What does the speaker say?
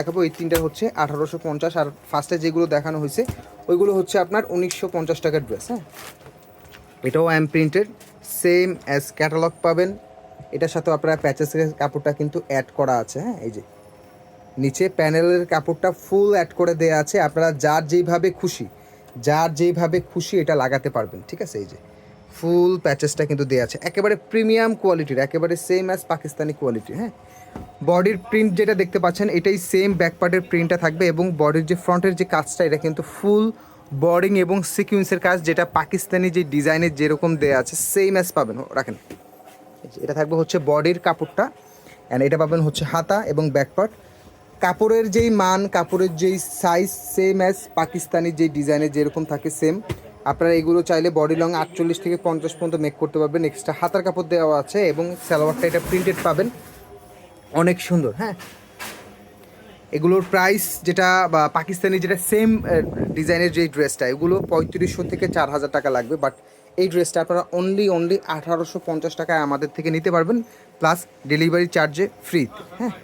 দেখাবো এই তিনটা হচ্ছে 1850, আর ফার্স্টে যেগুলো দেখানো হয়েছে ওইগুলো হচ্ছে আপনার 1950 টাকার ড্রেস। হ্যাঁ, এটাও প্রিন্টেড, সেম অ্যাজ ক্যাটালগ পাবেন। এটার সাথে আপনারা প্যাচেসের কাপড়টা কিন্তু অ্যাড করা আছে। হ্যাঁ, এই যে নিচে প্যানেলের কাপড়টা ফুল অ্যাড করে দেওয়া আছে, আপনারা যার যেইভাবে খুশি এটা লাগাতে পারবেন। ঠিক আছে, এই যে ফুল প্যাচেসটা কিন্তু দেওয়া আছে, একেবারে প্রিমিয়াম কোয়ালিটির, একেবারে সেম অ্যাজ পাকিস্তানি কোয়ালিটি। হ্যাঁ, বডির প্রিন্ট যেটা দেখতে পাচ্ছেন এটাই সেম ব্যাক পার্টের প্রিন্টটা থাকবে, এবং বডির যে ফ্রন্টের যে কাজটা এটা কিন্তু ফুল বর্ডিং এবং সিকুয়েন্সের কাজ, যেটা পাকিস্তানি যে ডিজাইনের যেরকম দেওয়া আছে সেম অ্যাজ পাবেন। রাখেন, এটা থাকবে হচ্ছে বডির কাপড়টা, অ্যান্ড এটা পাবেন হচ্ছে হাতা এবং ব্যাক পার্ট। কাপড়ের যেই মান, কাপড়ের যেই সাইজ সেম অ্যাজ পাকিস্তানি যেই ডিজাইনের যেরকম থাকে সেম। আপনারা এগুলো চাইলে বডি লং 48 থেকে 50 পর্যন্ত মেক করতে পারবেন। এক্সট্রা হাতার কাপড় দেওয়া আছে এবং সালোয়ারটা এটা প্রিন্টেড পাবেন, অনেক সুন্দর। হ্যাঁ, এগুলোর প্রাইস যেটা বা পাকিস্তানি যেটা সেম ডিজাইনের যে ড্রেসটা, এগুলো 3500 থেকে 4000 টাকা লাগবে, বাট এই ড্রেসটা আপনারা অনলি 1850 টাকায় আমাদের থেকে নিতে পারবেন, প্লাস ডেলিভারি চার্জে ফ্রি। হ্যাঁ,